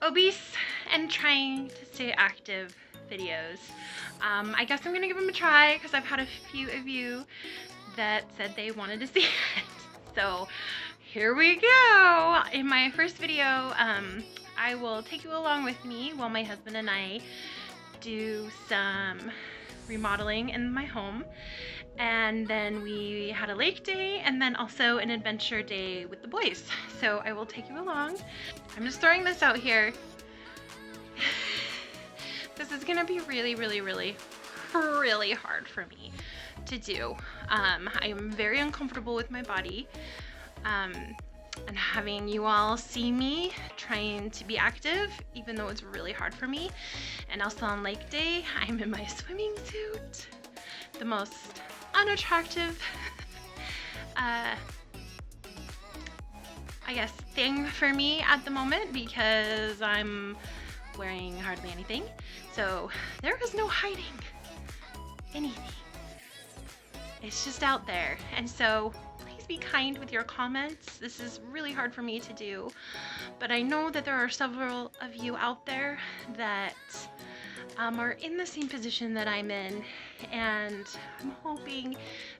Obese and Trying to Stay Active videos. I guess I'm gonna give them a try because I've had a few of you that said they wanted to see it. So here we go. In my first video, I will take you along with me while my husband and I do some remodeling in my home. And then we had a lake day and then also an adventure day with the boys. So I will take you along. I'm just throwing this out here. This is gonna be really hard for me to do. I am very uncomfortable with my body. And having you all see me trying to be active, even though it's really hard for me. And also on lake day, I'm in my swimming suit. The most unattractive, I guess, thing for me at the moment because I'm wearing hardly anything. So there is no hiding anything. It's just out there. And so please be kind with your comments. This is really hard for me to do, but I know that there are several of you out there that are in the same position that I'm in, and I'm hoping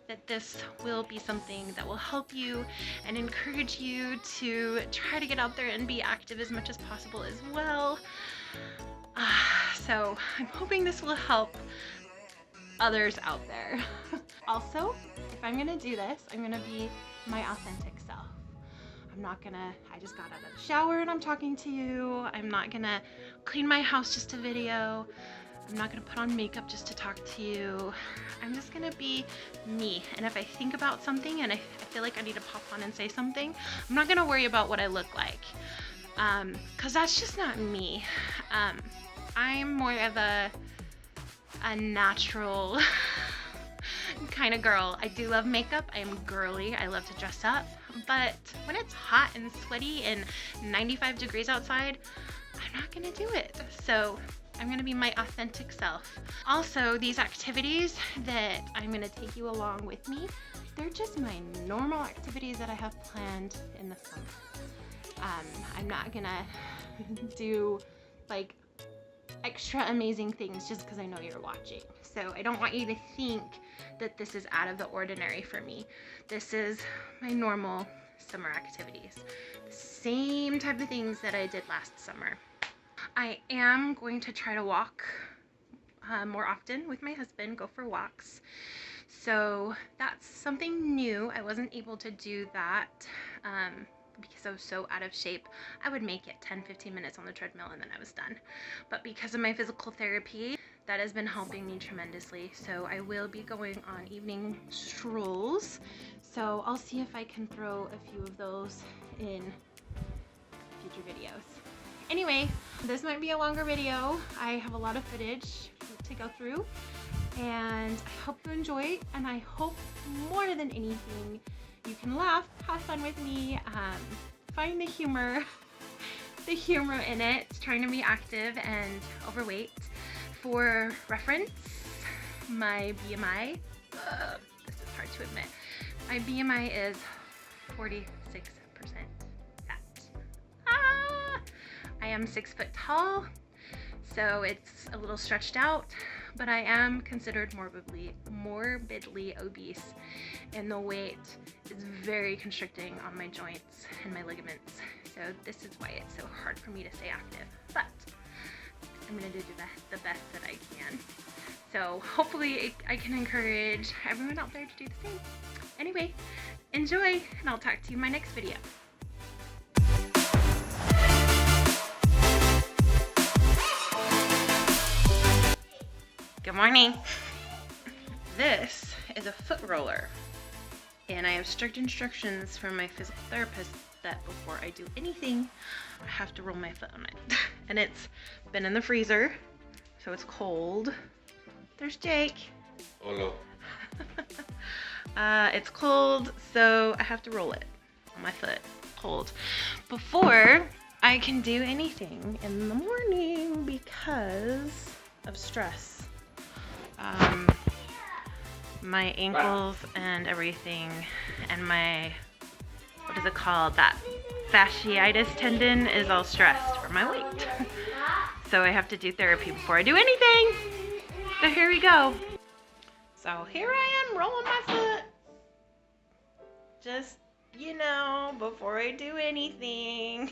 that this will be something that will help you and encourage you to try to get out there and be active as much as possible as well. So I'm hoping this will help others out there. Also, if I'm gonna do this, I'm gonna be my authentic self. I just got out of the shower and I'm talking to you. I'm not gonna clean my house just to video. I'm not gonna put on makeup just to talk to you. I'm just gonna be me. And if I think about something and I feel like I need to pop on and say something, I'm not gonna worry about what I look like. Cause that's just not me. I'm more of a natural kind of girl. I do love makeup. I am girly. I love to dress up. But when it's hot and sweaty and 95 degrees outside, I'm not gonna do it. So I'm gonna be my authentic self. Also, these activities that I'm gonna take you along with me, they're just my normal activities that I have planned in the summer. I'm not gonna do like extra amazing things just because I know you're watching. So I don't want you to think that this is out of the ordinary for me. This is my normal summer activities. The same type of things that I did last summer. I am going to try to walk more often with my husband, go for walks. So that's something new. I wasn't able to do that because I was so out of shape. I would make it 10-15 minutes on the treadmill and then I was done. But because of my physical therapy, that has been helping me tremendously. So I will be going on evening strolls. So I'll see if I can throw a few of those in future videos. Anyway, this might be a longer video. I have a lot of footage to go through and I hope you enjoy, and I hope more than anything you can laugh, have fun with me, find the humor in it, trying to be active and overweight. For reference, my BMI, this is hard to admit, my BMI is 46% fat. I am 6 foot tall, so it's a little stretched out, but I am considered morbidly obese, and the weight is very constricting on my joints and my ligaments. So this is why it's so hard for me to stay active, but I'm gonna do the best that I can. So hopefully I can encourage everyone out there to do the same. Anyway, enjoy, and I'll talk to you in my next video. Good morning. This is a foot roller, and I have strict instructions from my physical therapist that before I do anything, I have to roll my foot on it. And it's been in the freezer, so it's cold. There's Jake. Hello. It's cold, so I have to roll it on my foot, cold, before I can do anything in the morning because of stress. My ankles and everything, and my, what is it called, that fasciitis tendon is all stressed from my weight. So I have to do therapy before I do anything. So here we go. So here I am rolling my foot. Just, you know, before I do anything.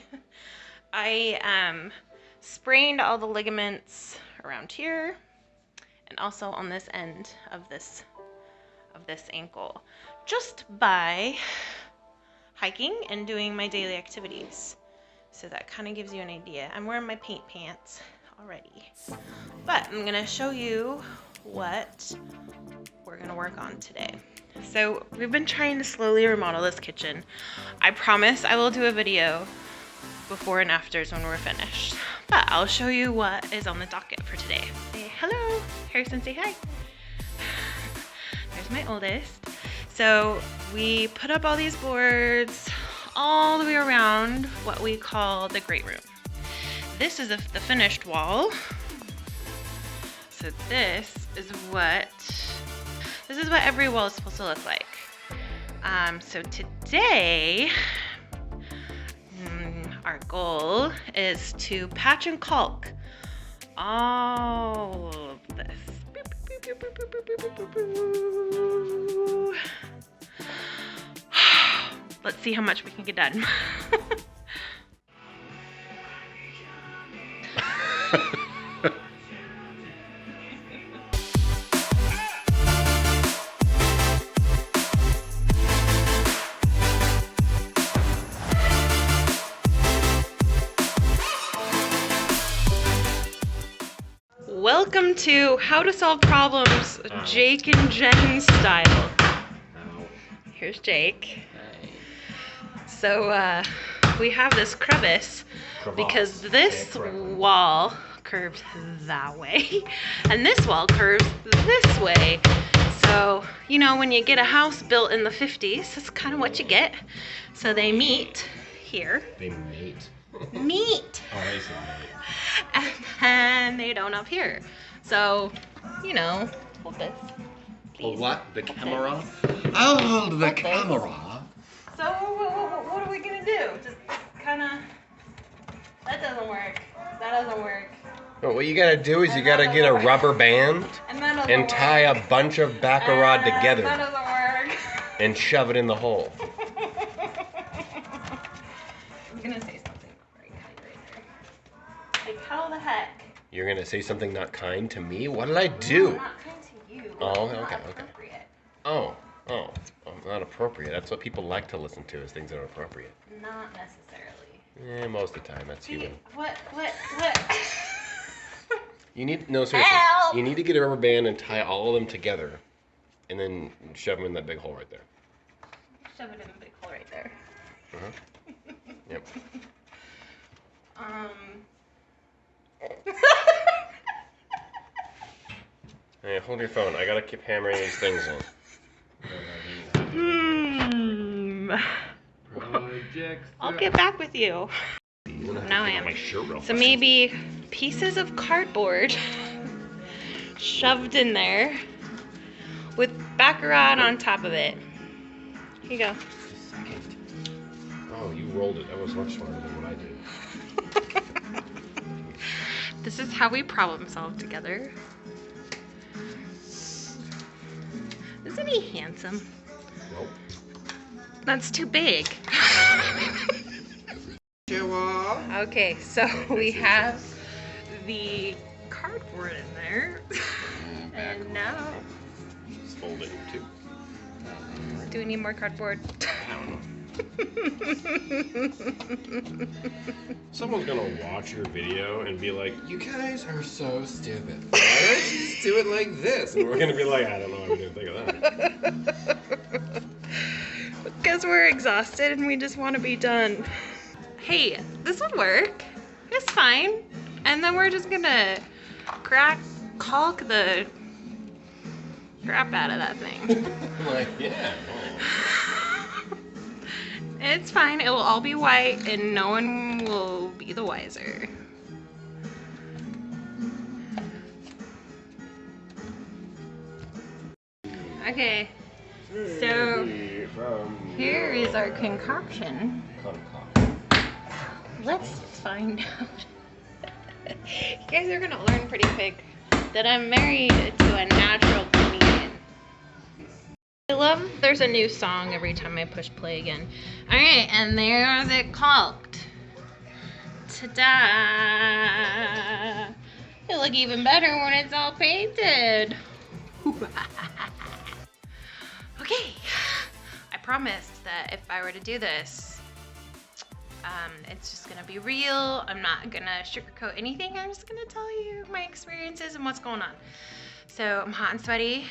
I sprained all the ligaments around here and also on this end of this ankle just by hiking and doing my daily activities. So that kind of gives you an idea. I'm wearing my paint pants already, but I'm gonna show you what we're gonna work on today. So we've been trying to slowly remodel this kitchen. I promise I will do a video before and afters when we're finished, but I'll show you what is on the docket for today. Say hello, Harrison, say hi. There's my oldest. So we put up all these boards all the way around what we call the great room. This is the finished wall. So this is what every wall is supposed to look like. So today, our goal is to patch and caulk all of this. Let's see how much we can get done. Welcome to How to Solve Problems, Jake and Jenn style. Here's Jake. So we have this crevice because this wall curves that way and this wall curves this way. So, you know, when you get a house built in the 50s, that's kind of what you get. So they meet here. They mate. Meet. Oh, they say mate. And then they don't up here. So, you know, hold this. Please. What? The camera? I'll hold the camera. So what are we gonna do? Just kind of. That doesn't work. That doesn't work. Well, what you gotta do is you gotta get a rubber band and tie a bunch of baccarat together. That doesn't work. And shove it in the hole. I'm gonna say something very kind right there. Like, how the heck? You're gonna say something not kind to me? What did I do? No, not kind to you. Oh, Not okay. appropriate. Oh, not appropriate. That's what people like to listen to, is things that are appropriate. Not necessarily. Most of the time, that's human. What? You need, no, seriously. Help! You need to get a rubber band and tie all of them together, and then shove them in that big hole right there. Shove it in the big hole right there. Yep. Hey, hold your phone. I gotta keep hammering these things in. I'll get back with you. Now I am. So maybe pieces of cardboard shoved in there with baccarat on top of it. Here you go. Oh, you rolled it. That was much smarter than what I did. This is how we problem solve together. Isn't he handsome? Nope. That's too big. Okay, so we have the cardboard in there. And now... Just fold it in two. Do we need more cardboard? I don't know. Someone's gonna watch your video and be like, you guys are so stupid. Why don't you just do it like this? And we're gonna be like, I don't know what we're gonna think of that. Because we're exhausted and we just want to be done. Hey, this would work. It's fine. And then we're just gonna caulk the crap out of that thing. Like, yeah. It's fine. It will all be white and no one will be the wiser. Okay, so here is our concoction. Let's find out. You guys are gonna learn pretty quick that I'm married to a natural comedian. I love there's a new song every time I push play again. Alright, and there's it caulked. Ta-da! It'll look even better when it's all painted. Okay, I promised that if I were to do this, it's just gonna be real. I'm not gonna sugarcoat anything. I'm just gonna tell you my experiences and what's going on. So I'm hot and sweaty.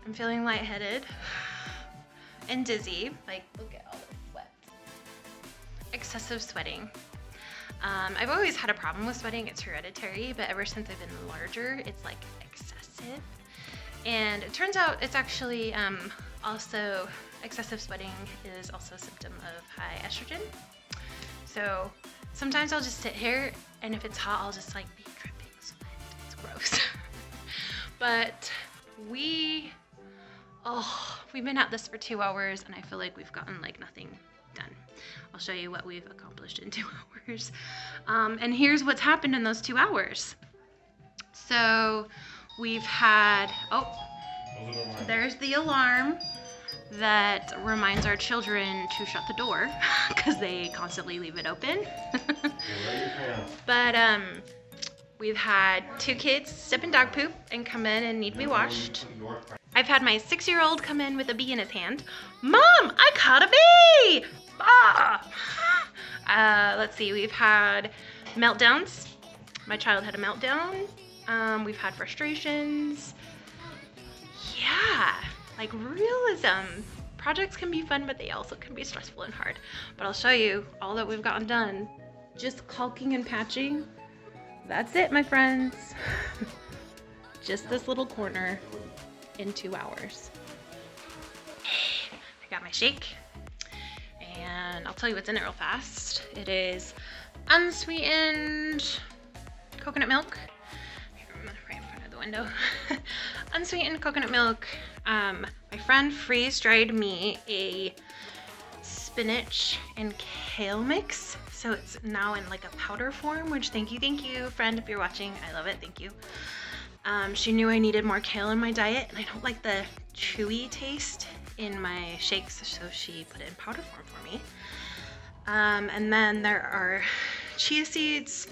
I'm feeling lightheaded and dizzy. Like, look at all this sweat. Excessive sweating. I've always had a problem with sweating. It's hereditary, but ever since I've been larger, it's like excessive. And it turns out it's actually also excessive sweating is also a symptom of high estrogen. So sometimes I'll just sit here, and if it's hot, I'll just like be dripping sweat. It's gross. But we've been at this for 2 hours, and I feel like we've gotten like nothing done. I'll show you what we've accomplished in 2 hours. And here's what's happened in those 2 hours. So we've had, there's the alarm that reminds our children to shut the door because they constantly leave it open. But we've had 2 kids step in dog poop and come in and need to be washed. I've had my 6-year-old come in with a bee in his hand. Mom, I caught a bee! Ah! Let's see, we've had meltdowns. My child had a meltdown. We've had frustrations. Yeah, like realism. Projects can be fun, but they also can be stressful and hard. But I'll show you all that we've gotten done. Just caulking and patching. That's it, my friends. Just this little corner in 2 hours. I got my shake, and I'll tell you what's in it real fast. It is unsweetened coconut milk. Right in front of the window. Unsweetened coconut milk. My friend freeze-dried me a spinach and kale mix, so it's now in like a powder form, which thank you, friend, if you're watching. I love it, thank you. She knew I needed more kale in my diet, and I don't like the chewy taste in my shakes, so she put it in powder form for me. And then there are chia seeds,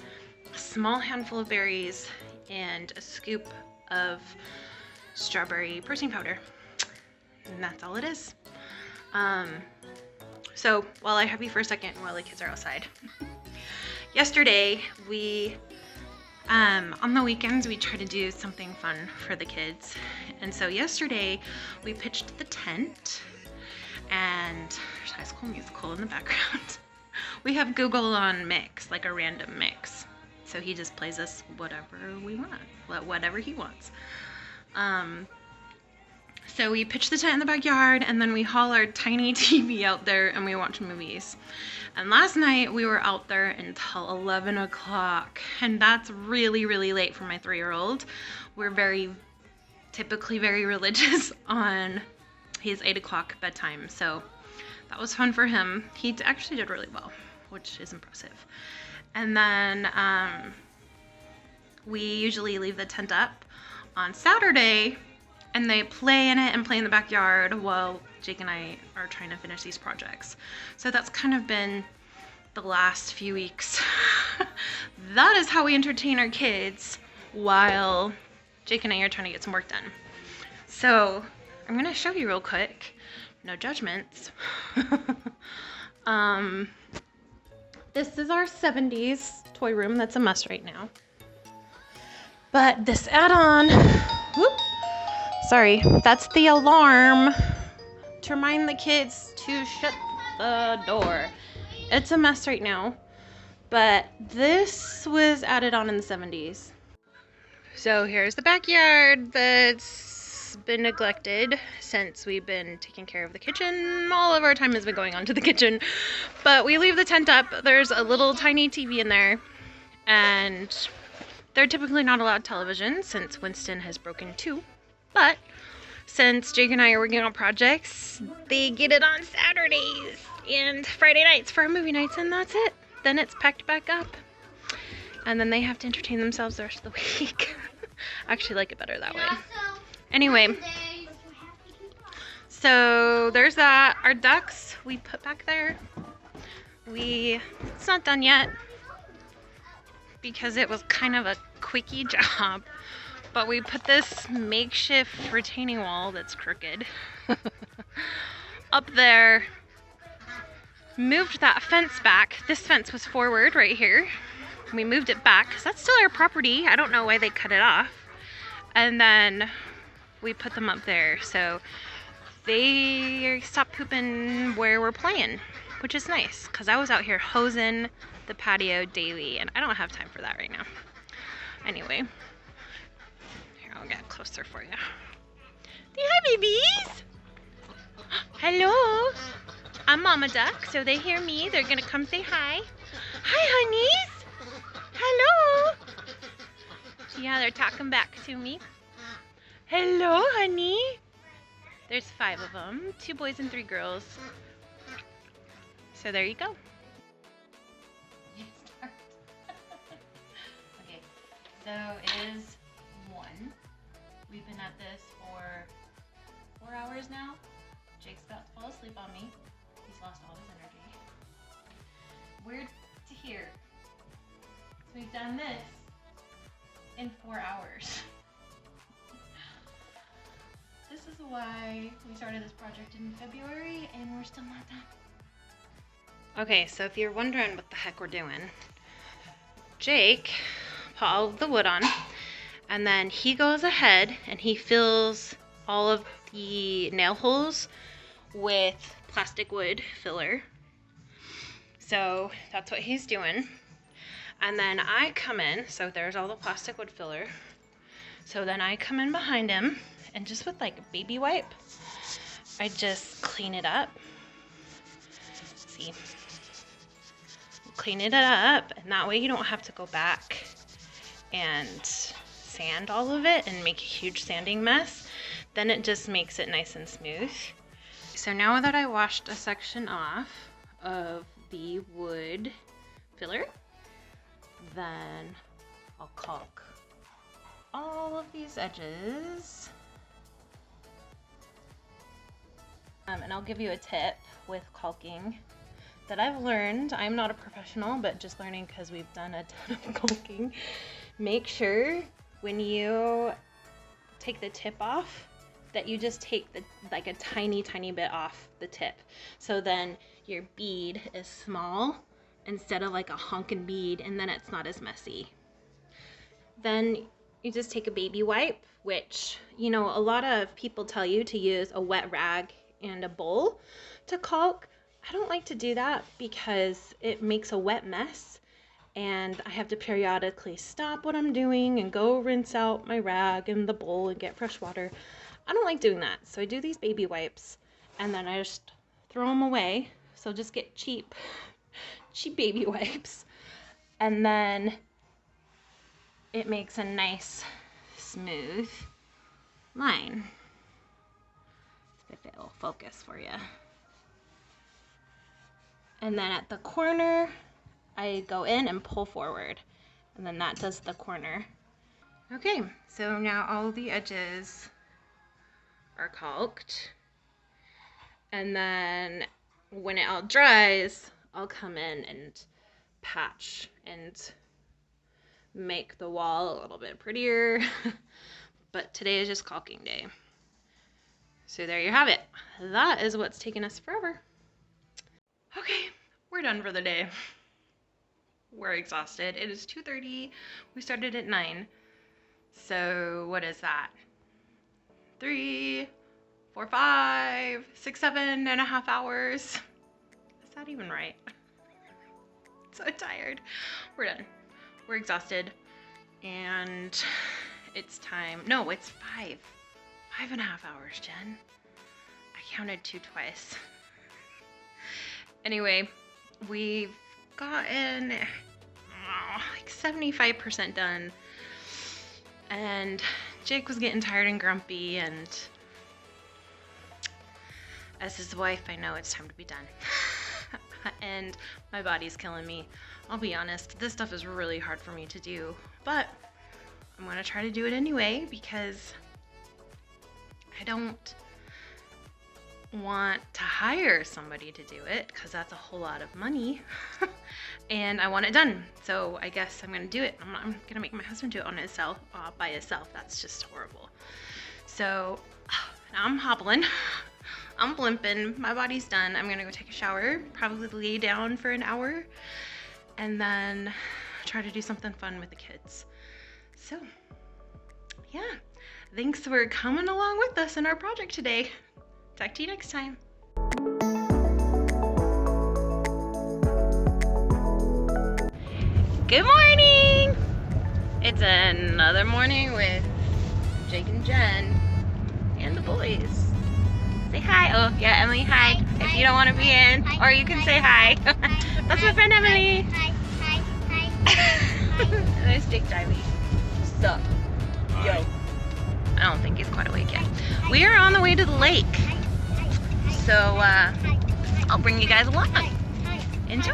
a small handful of berries, and a scoop of strawberry protein powder. And that's all it is. So while I have you for a second while the kids are outside. Yesterday we on the weekends we try to do something fun for the kids, and so yesterday we pitched the tent, and there's High School Musical in the background. We have Google on mix, like a random mix, so he just plays us whatever we want, whatever he wants. So we pitch the tent in the backyard, and then we haul our tiny TV out there and we watch movies. And last night we were out there until 11 o'clock, and that's really, really late for my 3-year-old. We're typically very religious on his 8 o'clock bedtime, so that was fun for him. He actually did really well, which is impressive. And then we usually leave the tent up on Saturday, and they play in it and play in the backyard while Jake and I are trying to finish these projects. So that's kind of been the last few weeks. That is how we entertain our kids while Jake and I are trying to get some work done. So I'm gonna show you real quick, no judgments. This is our 70s toy room. That's a mess right now. But this add-on, sorry, that's the alarm to remind the kids to shut the door. It's a mess right now, but this was added on in the 70s. So here's the backyard that's been neglected since we've been taking care of the kitchen. All of our time has been going on to the kitchen, but we leave the tent up. There's a little tiny TV in there, and they're typically not allowed television since Winston has broken 2. But since Jake and I are working on projects, they get it on Saturdays and Friday nights for our movie nights, and that's it. then it's packed back up. And then they have to entertain themselves the rest of the week. I actually like it better that way. Anyway, so there's that. Our ducks we put back there. It's not done yet because it was kind of a quickie job. But we put this makeshift retaining wall that's crooked up there. Moved that fence back. This fence was forward right here. We moved it back because that's still our property. I don't know why they cut it off. And then we put them up there. So they stopped pooping where we're playing, which is nice because I was out here hosing the patio daily and I don't have time for that right now. Anyway. I'll get closer for you. Say hi, babies. Hello. I'm Mama Duck, so they hear me. They're gonna come say hi. Hi, honeys. Hello. Yeah, they're talking back to me. Hello, honey. There's 5 of them, 2 boys and 3 girls. So there you go. Okay, so it is 1. We've been at this for 4 hours now. Jake's about to fall asleep on me. He's lost all his energy. Weird to hear. So we've done this in 4 hours. This is why we started this project in February and we're still not done. Okay, so if you're wondering what the heck we're doing, Jake put all of the wood on. And then he goes ahead and he fills all of the nail holes with plastic wood filler. So that's what he's doing. And then I come in, so there's all the plastic wood filler. So then I come in behind him and just with like a baby wipe, I just clean it up. See? Clean it up, and that way you don't have to go back and sand all of it and make a huge sanding mess. Then it just makes it nice and smooth. So now that I washed a section off of the wood filler, then I'll caulk all of these edges. And I'll give you a tip with caulking that I've learned. I'm not a professional, but just learning because we've done a ton of caulking. Make sure when you take the tip off that you just take like a tiny bit off the tip, so then your bead is small instead of like a honkin' bead, and then it's not as messy. Then you just take a baby wipe, which, you know, a lot of people tell you to use a wet rag and a bowl to caulk. I don't like to do that because it makes a wet mess and I have to periodically stop what I'm doing and go rinse out my rag and the bowl and get fresh water. I don't like doing that. So I do these baby wipes and then I just throw them away. So just get cheap baby wipes. And then it makes a nice smooth line. If it will focus for you. And then at the corner, I go in and pull forward. And then that does the corner. Okay, so now all the edges are caulked. And then when it all dries, I'll come in and patch and make the wall a little bit prettier. But today is just caulking day. So there you have it. That is what's taken us forever. Okay, we're done for the day. We're exhausted. It is 2:30. We started at 9. So what is that? 3, 4, 5, 6, 7.5 hours. Is that even right? So tired. We're done. We're exhausted. And it's time. No, it's 5.5 hours, Jen. I counted 2 twice. Anyway, we've gotten like 75% done. And Jake was getting tired and grumpy, and as his wife, I know it's time to be done. And my body's killing me. I'll be honest, this stuff is really hard for me to do, but I'm gonna try to do it anyway because I don't want to hire somebody to do it because that's a whole lot of money and I want it done. So I guess I'm gonna do it. I'm gonna make my husband do it on himself, by himself. That's just horrible. So now I'm hobbling. I'm blimping. My body's done. I'm gonna go take a shower, probably lay down for an hour, and then try to do something fun with the kids. So yeah, thanks for coming along with us in our project today. Talk to you next time. Good morning! It's another morning with Jake and Jen and the boys. Say hi. Oh, yeah, Emily, hi. If you don't want to be in, or you can say hi. That's my friend Emily. And there's Jake Divey. What's up? Yo. I don't think he's quite awake yet. We are on the way to the lake. So, I'll bring you guys along. Enjoy.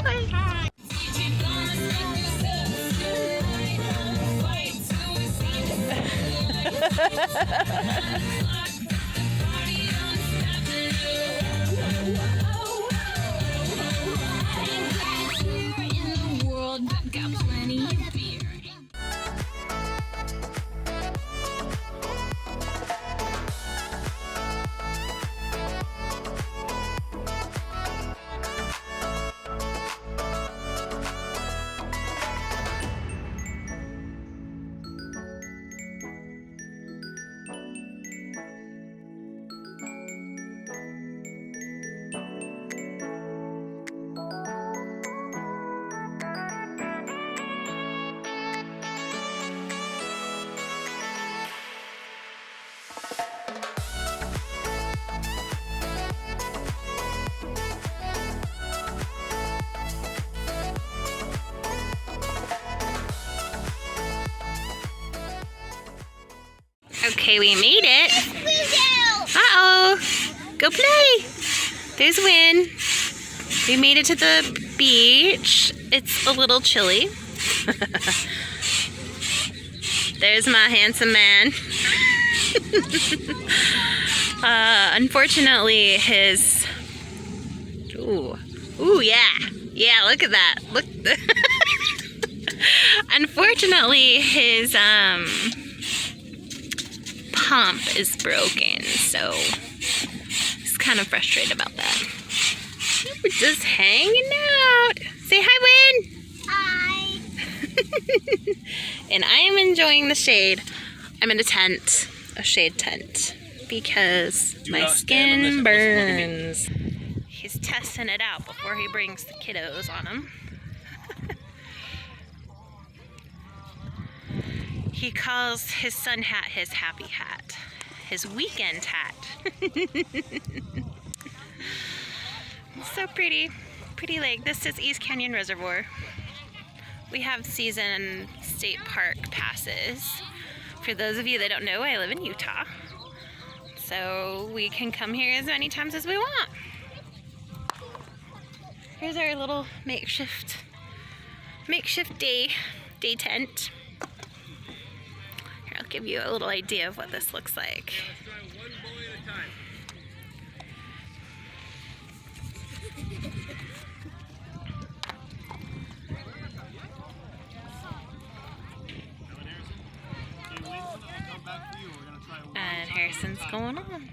Okay, we made it. Uh-oh. Go play. There's Win. We made it to the beach. It's a little chilly. There's my handsome man. Unfortunately, his... Ooh, yeah. Yeah, look at that. Look. Unfortunately, his, pump is broken, so he's kind of frustrated about that. We're just hanging out. Say hi, Win. Hi. And I am enjoying the shade. I'm in a tent, a shade tent, because my skin burns. He's testing it out before he brings the kiddos on him. He calls his sun hat his happy hat, his weekend hat. So pretty, pretty lake. This is East Canyon Reservoir. We have season state park passes. For those of you that don't know, I live in Utah. So we can come here as many times as we want. Here's our little makeshift day tent. I'll give you a little idea of what this looks like. And Harrison's going on.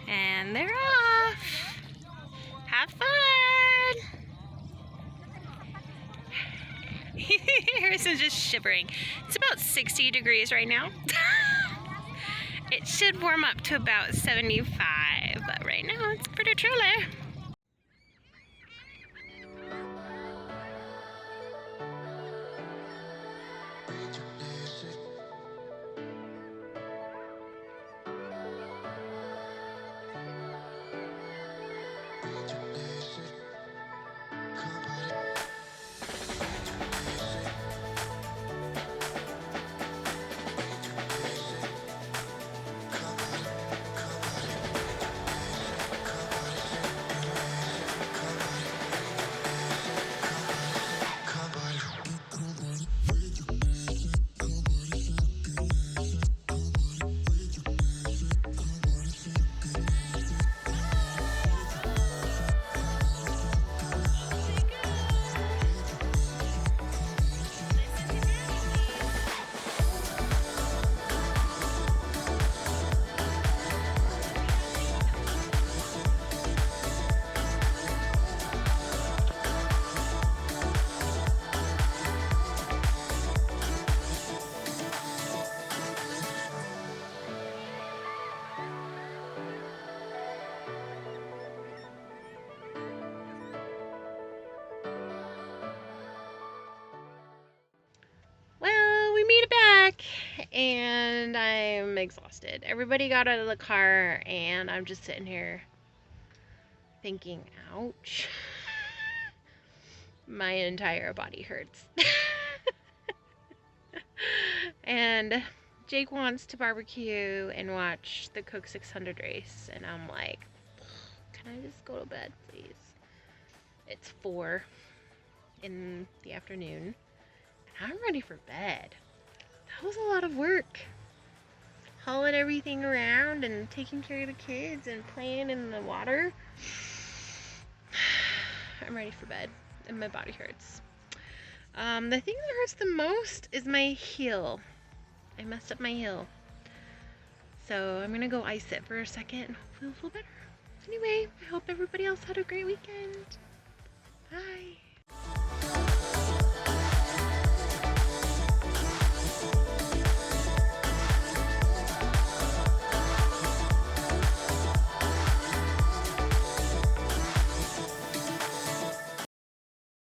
And they're off. Have fun. Harrison's just shivering. It's about 60 degrees right now. It should warm up to about 75, but right now it's pretty chilly. and I'm exhausted. Everybody got out of the car, and I'm just sitting here thinking, ouch. My entire body hurts. And Jake wants to barbecue and watch the Coke 600 race, and I'm like, can I just go to bed, please? It's 4 in the afternoon, and I'm ready for bed. That was a lot of work. Hauling everything around and taking care of the kids and playing in the water. I'm ready for bed, and my body hurts. The thing that hurts the most is my heel. I messed up my heel. So I'm gonna go ice it for a second and hopefully it'll feel better. Anyway, I hope everybody else had a great weekend. Bye.